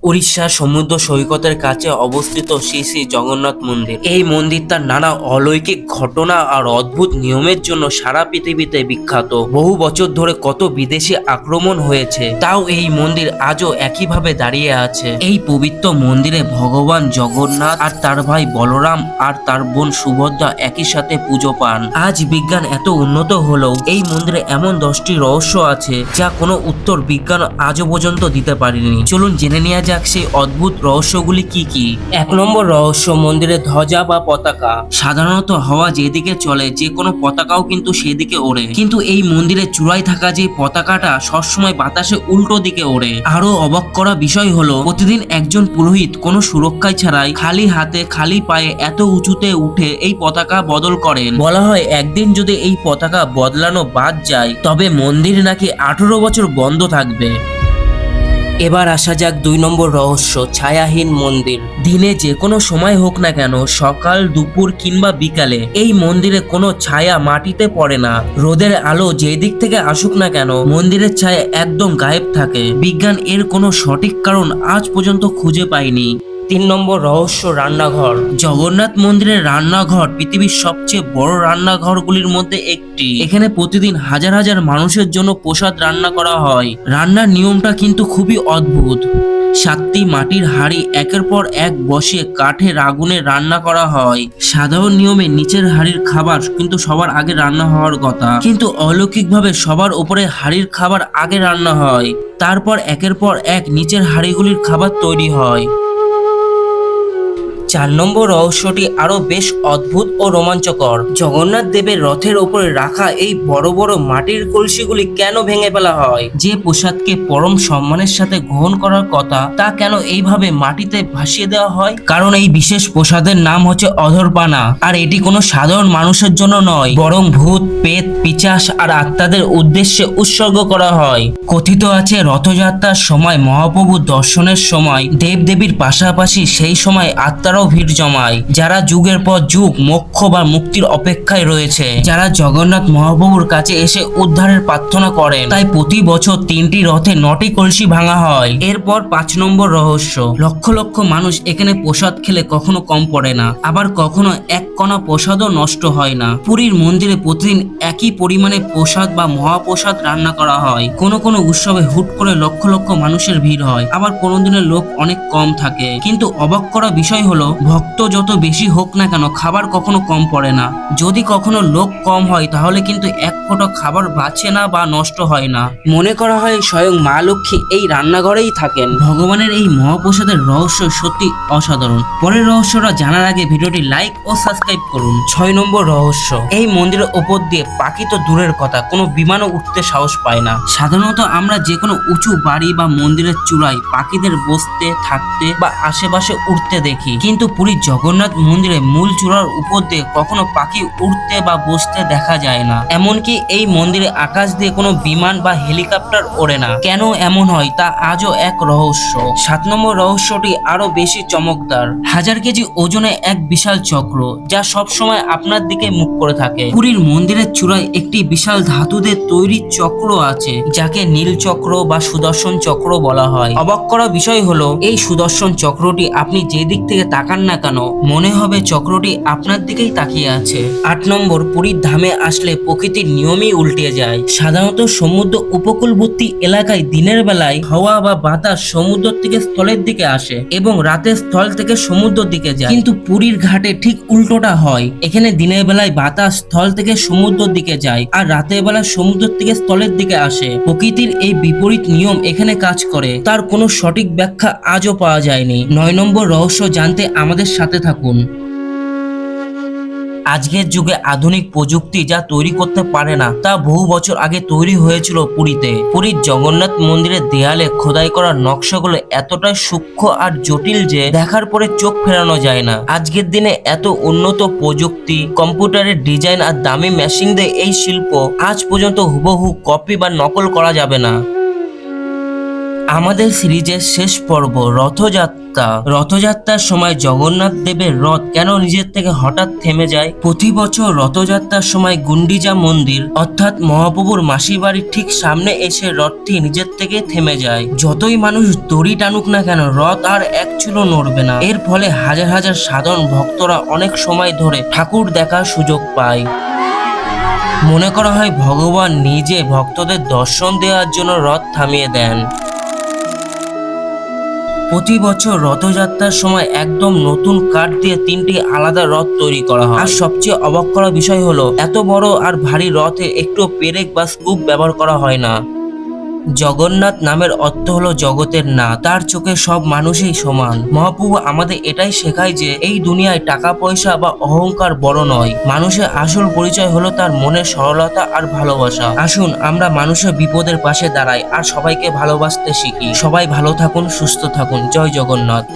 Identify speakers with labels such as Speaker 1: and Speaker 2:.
Speaker 1: উড়িষ্যার সমুদ্র সৈকতের কাছে অবস্থিত শ্রী শ্রী জগন্নাথ মন্দির। এই মন্দিরটা নানা অলৌকিক ঘটনা আর অদ্ভুত নিয়মের জন্য সারা পৃথিবীতে বিখ্যাত। বহু বছর ধরে কত বিদেশি আক্রমণ হয়েছে, তাও এই মন্দির আজও একইভাবে দাঁড়িয়ে আছে। এই পবিত্র মন্দিরে ভগবান জগন্নাথ আর তার ভাই বলরাম আর তার বোন সুভদ্রা একই সাথে পুজো পান। আজ বিজ্ঞান এত উন্নত হলেও এই মন্দিরে এমন 10টি রহস্য আছে যা কোনো উত্তর বিজ্ঞান আজও পর্যন্ত দিতে পারেনি। চলুন জেনে নেওয়া যাক সেই অদ্ভুত রহস্যগুলি কি কি। 1 নম্বর রহস্য, মন্দিরের ধ্বজা বা পতাকা। সাধারণত হাওয়া যেদিকে চলে যে কোনো পতাকাও কিন্তু সেদিকে ওড়ে, কিন্তু এই মন্দিরের চূড়ায় থাকা যে পতাকাটা সবসময় বাতাসে উল্টো দিকে ওড়ে। আরো অবাক করা বিষয় হলো প্রতিদিন একজন পুরোহিত কোনো সুরক্ষায় ছাড়াই খালি হাতে খালি পায়ে এত উঁচুতে উঠে এই পতাকা বদল করেন। বলা হয় একদিন যদি এই পতাকা বদলানো বাদ যায় তবে মন্দির নাকি 18 বছর বন্ধ থাকবে। এবার আসা যাক 2 নম্বর রহস্য, ছায়াহীন মন্দির। দিনে যে কোনো সময় হোক না কেন, সকাল দুপুর কিংবা বিকালে, এই মন্দিরে কোনো ছায়া মাটিতে পড়ে না। রোদের আলো যে দিক থেকে আসুক না কেন মন্দিরের ছায়া একদম গায়েব থাকে। বিজ্ঞান এর কোনো সঠিক কারণ আজ পর্যন্ত খুঁজে পায়নি। 3 নম্বর রহস্য, রান্নাঘর। জগন্নাথ মন্দিরের রান্নাঘর পৃথিবীর সবচেয়ে বড় রান্নাঘরগুলির মধ্যে একটি। এখানে প্রতিদিন হাজার হাজার মানুষের জন্য প্রসাদ রান্না করা হয়। রান্নার নিয়মটা কিন্তু খুবই অদ্ভুত। 7টি মাটির হাঁড়ি একের পর এক বসিয়ে কাঠের আগুনে রান্না করা হয়। সাধারণ নিয়মে নিচের হাঁড়ির খাবার কিন্তু সবার আগে রান্না হওয়ার কথা, কিন্তু অলৌকিকভাবে সবার উপরে হাঁড়ির খাবার আগে রান্না হয়। তারপর একের পর এক নিচের হাঁড়িগুলির খাবার তৈরি হয়। 4 নম্বর রহস্যটি আরো বেশ অদ্ভুত ও রোমাঞ্চকর। জগন্নাথ দেবের রথের উপরে রাখা এই বড় বড় মাটির কলসিগুলি কেন ভেঙে ফেলা হয়? যে প্রসাদকে পরম সম্মানের সাথে গ্রহণ করার কথা তা কেন এইভাবে মাটিতে ভাসিয়ে দেওয়া হয়? কারণ এই বিশেষ প্রসাদের নাম হচ্ছে অধরপানা, আর এটি কোনো সাধারণ মানুষের জন্য নয়, বরং ভূত, পেত, পিশাচ আর আত্মাদের উদ্দেশ্যে উৎসর্গ করা হয়। কথিত আছে রথযাত্রার সময় মহাপ্রভু দর্শনের সময় দেবদেবীর পাশাপাশি সেই সময় আত্মারা ভিড় জমায়, যারা যুগের পর যুগ মোক্ষ বা মুক্তির অপেক্ষায় রয়েছে, যারা জগন্নাথ মহাপ্রভুর কাছে এসে উদ্ধারের প্রার্থনা করেন। তাই প্রতি বছর 3টি রথে 9টি কলসি ভাঙা হয়। এরপর 5 নম্বর রহস্য, লক্ষ লক্ষ মানুষ এখানে প্রসাদ খেলে কখনো কম পড়ে না, আবার কখনো এক কণা প্রসাদও নষ্ট হয় না। পুরীর মন্দিরে প্রতিদিন একই পরিমাণে প্রসাদ বা মহাপ্রসাদ রান্না করা হয়। কোনো কোনো উৎসবে হুট করে লক্ষ লক্ষ মানুষের ভিড় হয়, আবার কোনো দিনের লোক অনেক কম থাকে। কিন্তু অবাক করা বিষয় হলো ভক্ত যত বেশি হোক না কেন খাবার কখনো কম পড়ে না। যদি কখনো লোক কম হয় তাহলে কিন্তু এক ফোঁটা খাবার বাঁচে না বা নষ্ট হয় না। মনে করা হয় স্বয়ং মা লক্ষ্মী এই রান্নাঘরেই থাকেন। ভগবানের এই মহাপ্রসাদের রহস্য সত্যি অসাধারণ। পরের রহস্যটা জানার আগে ভিডিওটি লাইক ও সাবস্ক্রাইব করুন। 6 নম্বর রহস্য, এই মন্দিরের ওপর দিয়ে পাখি তো দূরের কথা, কোনো বিমানও উঠতে সাহস পায় না। সাধারণত আমরা যে কোনো উঁচু বাড়ি বা মন্দিরের চূড়ায় পাখিদের বসতে, থাকতে বা আশেপাশে উঠতে দেখি, কিন্তু পুরীর জগন্নাথ মন্দিরে মূল চূড়ার উপর দিয়ে কখনো পাখি উঠতে বা বসতে দেখা যায় না। এমনকি এই মন্দিরে আকাশ দিয়ে কোনো বিমান বা হেলিকপ্টার ওড়ে না। কেন এমন হয় তা আজও এক রহস্য। 7 নম্বর রহস্যটি আরো বেশি চমকদার। 1000 কেজি ওজনে এক বিশাল চক্র, যা সব সময় আপনার দিকে মুখ করে থাকে। পুরীর মন্দিরের চূড়ায় একটি বিশাল ধাতুদের তৈরি চক্র আছে, যাকে নীল চক্র বা সুদর্শন চক্র বলা হয়। অবাক করা বিষয় হলো এই সুদর্শন চক্রটি আপনি যে দিক থেকে তাকান না কেন মনে হবে চক্রটি আপনার দিকেই তাকিয়ে আছে। 8 নম্বর, পুরীর ধামে আসলে প্রকৃতির নিয়মই উল্টে যায়। সাধারণত সমুদ্র উপকূলবর্তী এলাকায় দিনের বেলায় হাওয়া বা বাতাস সমুদ্র থেকে স্থলের দিকে আসে এবং রাতে স্থল থেকে সমুদ্রের দিকে যায়, কিন্তু পুরীর ঘাটে ঠিক উল্টোটা হয়। এখানে দিনের বেলায় বাতাস স্থল থেকে সমুদ্রের দিকে যায় আর রাতের বেলা সমুদ্র থেকে স্থলের দিকে আসে। প্রকৃতির এই বিপরীত নিয়ম এখানে কাজ করে, তার কোনো সঠিক ব্যাখ্যা আজও পাওয়া যায়নি। 9 নম্বর রহস্য জানতে আমাদের সাথে থাকুন। আজকের যুগে আধুনিক প্রযুক্তি যা তৈরি করতে পারে না তা বহু বছর আগে তৈরি হয়েছিল পুরীতে। পুরীর জগন্নাথ মন্দিরের দেয়ালে খোদাই করা নকশাগুলো এতটাই সূক্ষ্ম আর জটিল যে দেখার পরে চোখ ফেরানো যায় না। আজকের দিনে এত উন্নত প্রযুক্তি, কম্পিউটারের ডিজাইন আর দামি মেশিন দিয়ে এই শিল্প আজ পর্যন্ত হুবহু কপি বা নকল করা যাবে না। আমাদের সিরিজের শেষ পর্ব রথযাত্রা। রথযাত্রার সময় জগন্নাথ দেবের রথ কেন নিজের থেকে হঠাৎ থেমে যায়? প্রতি বছর রথযাত্রার সময় গুন্ডিচা মন্দির অর্থাৎ মহাপ্রভুর মাসির বাড়ির ঠিক সামনে এসে রথটি নিজের থেকে থেমে যায়। যতই মানুষ দড়ি টানুক না কেন রথ আর এক চুলো নড়বে না। এর ফলে হাজার হাজার সাধারণ ভক্তরা অনেক সময় ধরে ঠাকুর দেখার সুযোগ পায়। মনে করা হয় ভগবান নিজে ভক্তদের দর্শন দেওয়ার জন্য রথ থামিয়ে দেন। প্রতি বছর রথযাত্রার সময় একদম নতুন কাঠ দিয়ে 3টি আলাদা রথ তৈরি করা হয়। আর সবচেয়ে অবাক করা বিষয় হলো এত বড় আর ভারী রথে একটু পেরেক বা স্কুপ ব্যবহার করা হয় না। জগন্নাথ নামের অর্থ হলো জগতের নাথ। তার চোখে সব মানুষই সমান। মহাপ্রভু আমাদের এটাই শেখায় যে এই দুনিয়ায় টাকা পয়সা বা অহংকার বড় নয়। মানুষের আসল পরিচয় হলো তার মনের সরলতা আর ভালোবাসা। আসুন আমরা মানুষের বিপদের পাশে দাঁড়াই আর সবাইকে ভালোবাসতে শিখি। সবাই ভালো থাকুন, সুস্থ থাকুন। জয় জগন্নাথ।